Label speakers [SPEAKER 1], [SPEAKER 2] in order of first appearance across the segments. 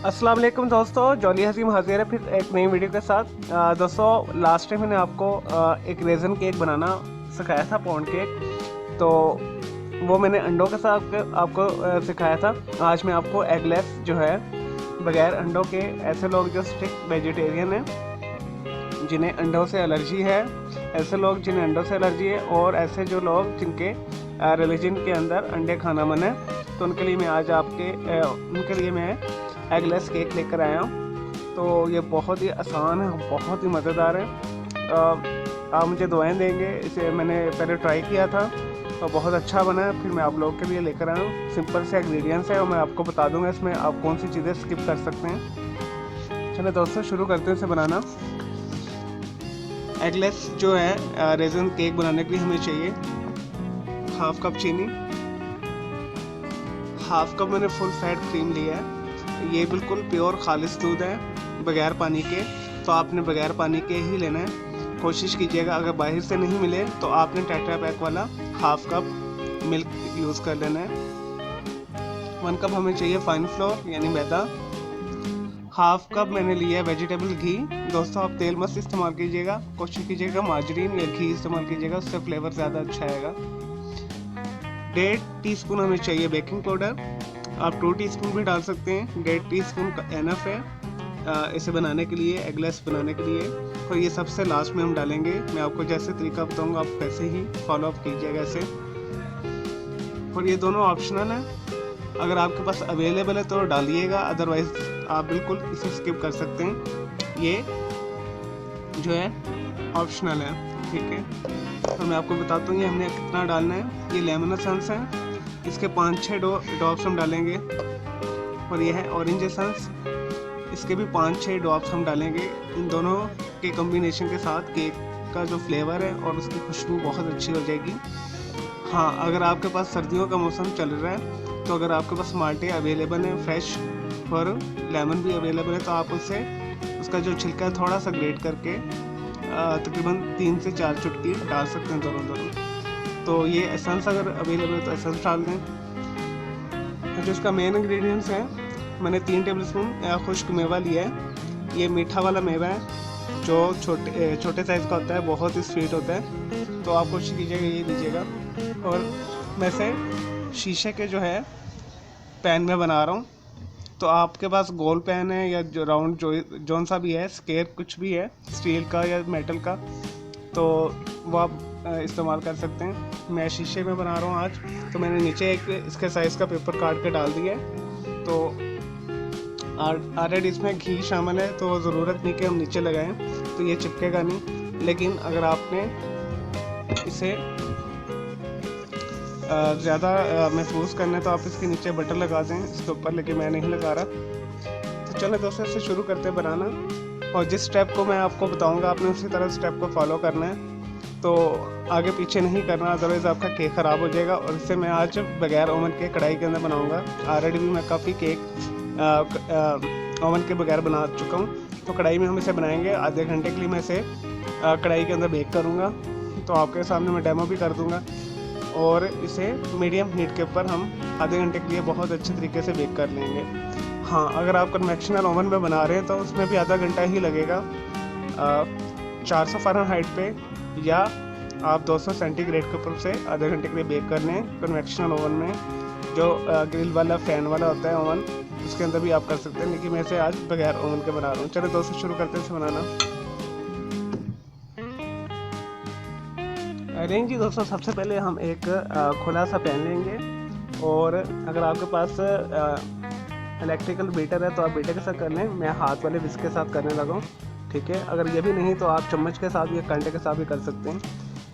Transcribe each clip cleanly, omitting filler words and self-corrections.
[SPEAKER 1] अस्सलाम वालेकुम दोस्तों, जॉली हसीम हाजिर है फिर एक नई वीडियो के साथ। दोस्तों लास्ट टाइम मैंने आपको एक रेज़न केक बनाना सिखाया था, पौंड केक। तो वो मैंने अंडों के साथ आपको सिखाया था। आज मैं आपको एगलेस जो है, बगैर अंडों के, ऐसे लोग जो स्ट्रिक्ट वेजिटेरियन हैं, जिन्हें अंडों से एलर्जी है, ऐसे लोग जिन्हें अंडों से एलर्जी है, और ऐसे जो लोग जिनके रिलीजन के अंदर अंडे खाना मन है, तो उनके लिए मैं आज उनके लिए मैं एगलेस केक लेकर आया हूँ। तो ये बहुत ही आसान है, बहुत ही मज़ेदार है। आप मुझे दुआएं देंगे। इसे मैंने पहले ट्राई किया था और बहुत अच्छा बना है, फिर मैं आप लोगों के लिए लेकर आया हूँ। सिंपल से इंग्रेडिएंट्स है और मैं आपको बता दूंगा इसमें आप कौन सी चीज़ें स्किप कर सकते हैं। चलिए दोस्तों शुरू करते हैं इसे बनाना। एगलेस जो है रेज़न केक बनाने के लिए हमें चाहिए हाफ कप चीनी, हाफ कप मैंने फुल फैट क्रीम लिया है। ये बिल्कुल प्योर खालिश दूध है, बगैर पानी के। तो आपने बगैर पानी के ही लेना है। कोशिश कीजिएगा, अगर बाहर से नहीं मिले तो आपने टेट्रा पैक वाला हाफ कप मिल्क यूज़ कर लेना है। 1 कप हमें चाहिए फाइन फ्लोर यानी मैदा। हाफ कप मैंने लिया है वेजिटेबल घी। दोस्तों आप तेल मत इस्तेमाल कीजिएगा, कोशिश कीजिएगा मार्जरीन या घी इस्तेमाल कीजिएगा, उससे फ्लेवर ज़्यादा अच्छा आएगा। 1.5 टीस्पून हमें चाहिए बेकिंग पाउडर। आप 2 टीस्पून भी डाल सकते हैं, 1.5 टीस्पून का एनफ है इसे बनाने के लिए, एगलेस बनाने के लिए। और ये सबसे लास्ट में हम डालेंगे। मैं आपको जैसे तरीका बताऊंगा आप वैसे ही फॉलो अप कीजिएगा इसे। और ये दोनों ऑप्शनल है, अगर आपके पास अवेलेबल है तो डालिएगा, अदरवाइज आप बिल्कुल इसे स्किप कर सकते हैं। ये जो है ऑप्शनल है, ठीक है। तो मैं आपको बताता हूँ ये हमने कितना डालना है। ये लेमन एसेंस है, इसके 5-6 ड्रॉप्स हम डालेंगे। और ये है ऑरेंज एसेंस, इसके भी 5-6 ड्रॉप्स हम डालेंगे। इन दोनों के कॉम्बिनेशन के साथ केक का जो फ्लेवर है और उसकी खुशबू बहुत अच्छी हो जाएगी। हाँ, अगर आपके पास सर्दियों का मौसम चल रहा है तो अगर आपके पास माल्टे अवेलेबल है फ्रेश और लेमन भी अवेलेबल है, तो आप उसका जो छिलका है थोड़ा सा ग्रेट करके तकरीबन 3 से 4 चुटकी डाल सकते हैं दोनों। तो ये एसेंस अगर अवेलेबल है तो एसेंस डाल दें। जो इसका मेन इंग्रेडिएंट्स है, मैंने 3 टेबलस्पून खुश्क मेवा लिया है। ये मीठा वाला मेवा है जो छोटे साइज़ का होता है, बहुत ही स्वीट होता है। तो आप कोशिश कीजिएगा ये लीजिएगा। और मैं से शीशे के जो है पैन में बना रहा हूँ। तो आपके पास गोल पैन है या जो राउंड जौन सा भी है, स्क्वायर कुछ भी है, स्टील का या मेटल का, तो वो आप इस्तेमाल कर सकते हैं। मैं शीशे में बना रहा हूँ आज, तो मैंने नीचे एक इसके साइज़ का पेपर काट के डाल दिया है। तो ऑलरेडी इसमें घी शामिल है, तो ज़रूरत नहीं कि हम नीचे लगाएं, तो ये चिपकेगा नहीं। लेकिन अगर आपने इसे ज़्यादा महफूज करना है तो आप इसके नीचे बटर लगा दें इसके ऊपर, लेकिन मैं नहीं लगा रहा। तो चलो दोस्तों इसे शुरू करते हैं बनाना। और जिस स्टेप को मैं आपको बताऊंगा आपने उसी तरह स्टेप को फॉलो करना है, तो आगे पीछे नहीं करना, अदरवाइज़ आपका केक ख़राब हो जाएगा। और इसे मैं आज बगैर ओवन के कढ़ाई के अंदर बनाऊंगा। ऑलरेडी भी मैं काफ़ी केक ओवन के बगैर बना चुका हूँ। तो कढ़ाई में हम इसे बनाएंगे। आधे घंटे के लिए मैं इसे कढ़ाई के अंदर बेक करूँगा, तो आपके सामने मैं डेमो भी कर दूँगा। और इसे मीडियम हीट के ऊपर हम आधे घंटे के लिए बहुत अच्छे तरीके से बेक कर लेंगे। हाँ, अगर आप कन्वेक्शनल ओवन में बना रहे हैं तो उसमें भी आधा घंटा ही लगेगा 400 फ़ारेनहाइट पे, या आप 200 सेंटीग्रेड के ऊपर से आधे घंटे के लिए बेक कर लें। कन्वेक्शनल ओवन में जो ग्रिल वाला फैन वाला होता है ओवन, उसके अंदर भी आप कर सकते हैं, लेकिन मैं इसे आज बगैर ओवन के बना रहा हूँ। चलो दोस्तों शुरू करते हैं इसे बनाना। अरेंज दोस्तों, सबसे पहले हम एक खुला सा पैन लेंगे। और अगर आपके पास इलेक्ट्रिकल बीटर है तो आप बीटर के साथ कर लें। मैं हाथ वाले विस्क के साथ करने लगा हूँ, ठीक है। अगर ये भी नहीं तो आप चम्मच के साथ या कांटे के साथ भी कर सकते हैं।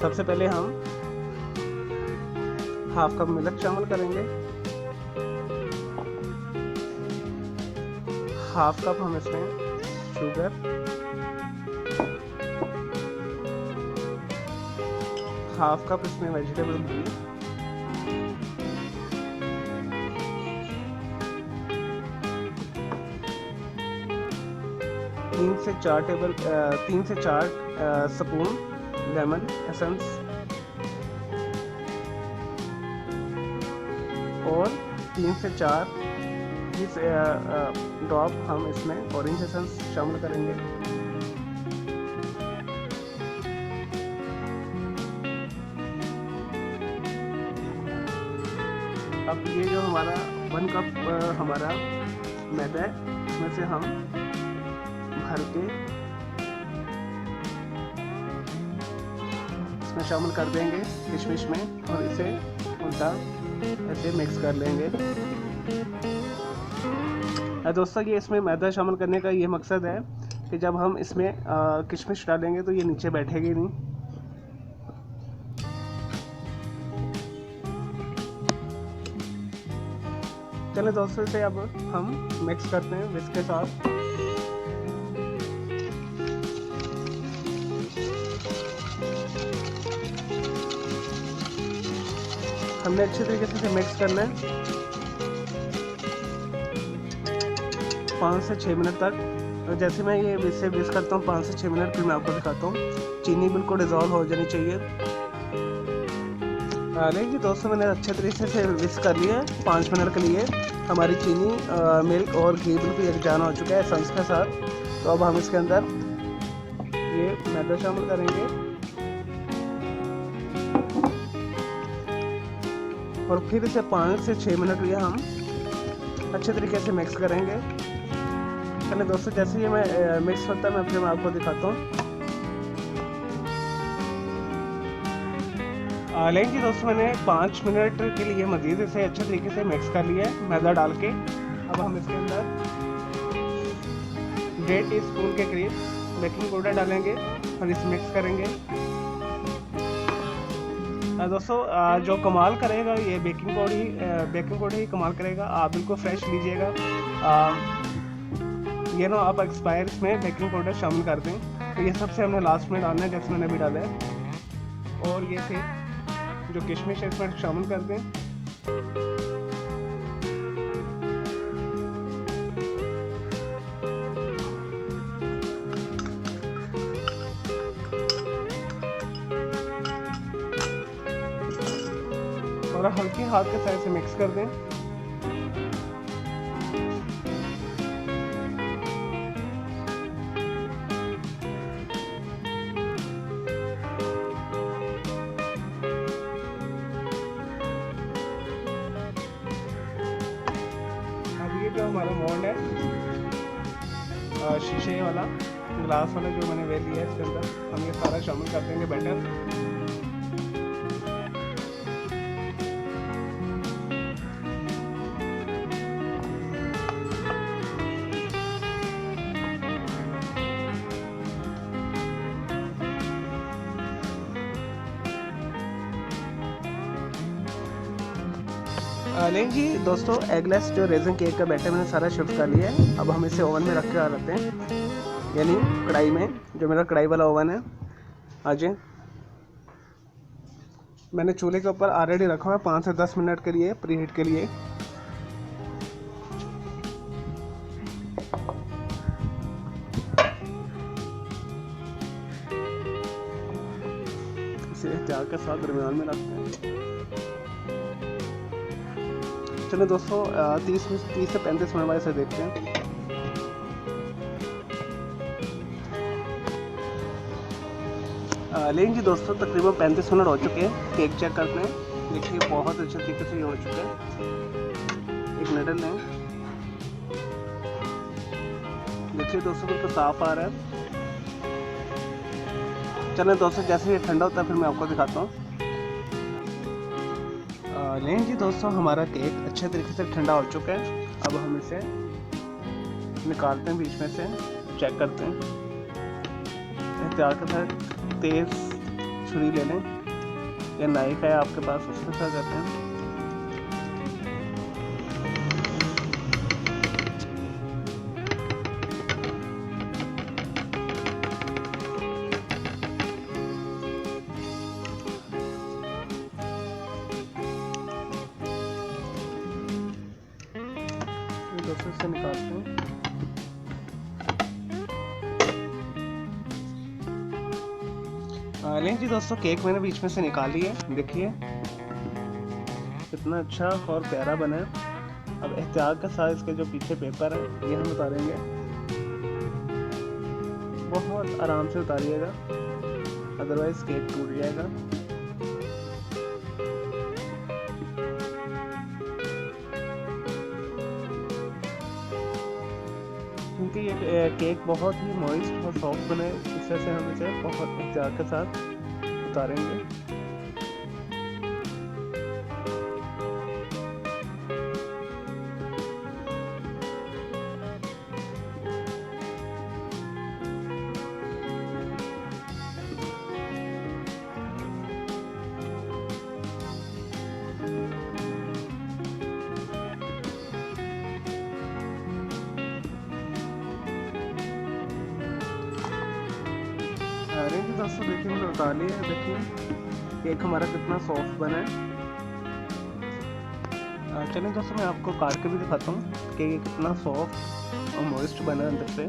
[SPEAKER 1] सबसे पहले हम हाफ कप मिल्क शामिल करेंगे, हाफ कप हम इसमें शुगर, हाफ कप इसमें वेजिटेबल घी, 3 से 4 स्पून लेमन एसेंस और 3 से 4 20 ड्रॉप हम इसमें ऑरेंज एसेंस शामिल करेंगे। अब ये जो हमारा 1 कप हमारा मैदा है, इसमें से हम भर के इसमें शामिल कर देंगे किशमिश में, और इसे उल्टा ऐसे मिक्स कर लेंगे। दोस्तों ये इसमें मैदा शामिल करने का ये मकसद है कि जब हम इसमें किशमिश डालेंगे तो ये नीचे बैठेगी नहीं। चलिए दोस्तों इसे अब हम मिक्स करते हैं विस्क के साथ। हमने अच्छे तरीके से मिक्स करना है 5 से 6 मिनट तक। और जैसे मैं ये इसे विस्क करता हूँ 5 से 6 मिनट, फिर मैं आपको दिखाता हूँ। चीनी बिल्कुल डिज़ोल्व हो जानी चाहिए। लेकिन दोस्तों मैंने अच्छे तरीके से विस्क कर लिया है 5 मिनट के लिए। हमारी चीनी, मिल्क और घी बिल्कुल यकजान हो चुका है एसेंस के साथ। तो अब हम इसके अंदर ये मैदा शामिल करेंगे और फिर इसे 5 से 6 मिनट के लिए हम अच्छे तरीके से मिक्स करेंगे। चलिए दोस्तों जैसे ये मैं मिक्स होता है मैं फिर आपको दिखाता हूँ। लेकिन दोस्तों मैंने 5 मिनट के लिए मज़ीद इसे अच्छे तरीके से मिक्स कर लिया है मैदा डाल के। अब हम इसके अंदर 1.5 टीस्पून के करीब बेकिंग पाउडर डालेंगे और इसे मिक्स करेंगे। दोस्तों जो कमाल करेगा ये बेकिंग पाउडर ही कमाल करेगा। आप बिल्कुल फ्रेश लीजिएगा। ये ना आप एक्सपायर इसमें बेकिंग पाउडर शामिल कर दें। तो ये सबसे हमने लास्ट में डालना है जैसे मैंने अभी डाला है। और ये फिर जो किशमिश है इसमें शामिल कर दें। और हल्के हाथ के साथ से मिक्स कर दें। जो हमारा मोल्ड है शीशे वाला ग्लास वाला जो मैंने वे लिया है, इसके अंदर हम ये सारा शामिल कर देंगे बैटर। लेकिन जी दोस्तों एगलेस जो रेज़न केक का बैटर मैंने सारा शिफ्ट कर लिया है। अब हम इसे ओवन में रख के आ लेते हैं, यानी कढ़ाई में, जो मेरा कढ़ाई वाला ओवन है। आज मैंने चूल्हे के ऊपर ऑलरेडी रखा हुआ है 5 से 10 मिनट के लिए प्रीहीट के लिए। इसे एहतियात के साथ दरमियान में रखते हैं। चलो दोस्तों 30 से 35 मिनट बाद इसे देखते हैं। लेकिन जी दोस्तों तकरीबन 35 मिनट हो चुके हैं। केक चेक करते हैं। देखिए बहुत अच्छे तरीके से ये हो चुका है। एक नडल लें। देखिए दोस्तों बिल्कुल साफ आ रहा है। चलें दोस्तों जैसे ये ठंडा होता है फिर मैं आपको दिखाता हूँ। लेकिन जी दोस्तों हमारा केक अच्छे तरीके से ठंडा हो चुका है। अब हम इसे निकालते हैं बीच में से, चेक करते हैं। एहतियात के साथ तेज़ छुरी ले लें या नाइफ है आपके पास, उसके साथ करते हैं। दोस्तों से निकालते हैं। लेकिन जी दोस्तों केक मैंने बीच में से निकाल लिया है। देखिए कितना अच्छा और प्यारा बना है। अब एहतियात के साथ इसके जो पीछे पेपर है ये हम उतारेंगे। बहुत आराम से उतारिएगा, अदरवाइज केक टूट जाएगा। क्योंकि ये केक बहुत ही मॉइस्ट और सॉफ्ट बने, इस वजह से हम इसे बहुत एहतियात के साथ उतारेंगे। अरे जी दोस्तों देखिए मैंने उतार लिया है। देखिए केक हमारा कितना सॉफ्ट बना है। चलिए दोस्तों मैं आपको काट के भी दिखाता हूँ कि ये कितना सॉफ्ट और मॉइस्ट बना है अंदर से।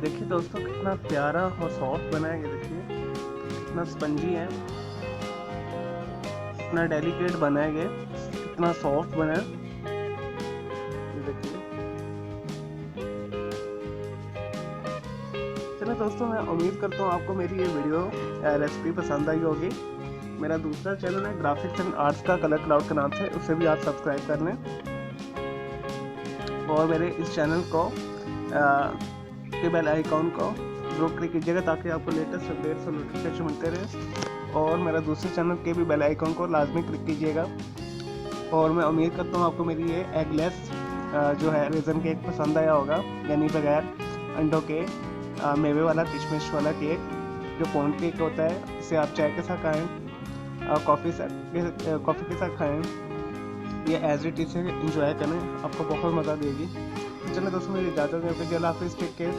[SPEAKER 1] देखिए दोस्तों कितना प्यारा और सॉफ्ट बना है। ये देखिए कितना स्पंजी है, कितना डेलिकेट बना है, ये कितना सॉफ्ट बना है। ये देखिए। चलो दोस्तों मैं उम्मीद करता हूँ आपको मेरी ये वीडियो रेसिपी पसंद आई होगी। मेरा दूसरा चैनल है ग्राफिक्स एंड आर्ट्स का कलर क्लाउड के नाम से, उसे भी आप सब्सक्राइब कर लें। और मेरे इस चैनल को के बेल आइकॉन को जरूर क्लिक कीजिएगा ताकि आपको लेटेस्ट अपडेट्स और नोटिफिकेशन मिलते रहे। और मेरा दूसरे चैनल के भी बेल आइकॉन को लाजमी क्लिक कीजिएगा। और मैं उम्मीद करता हूँ आपको मेरी ये एगलेस जो है रेज़न केक पसंद आया होगा, यानी बगैर अंडों के मेवे वाला किशमिश वाला केक जो पौंड केक होता है। इसे आप चाय के साथ खाएँ, कॉफ़ी के साथ खाएँ, ये एज इट इज इंजॉय करें, आपको बहुत मज़ा देगी। चलो दोस्तों मेरी इजाज़त है, अल्लाह हाफ़िज़, टेक केयर।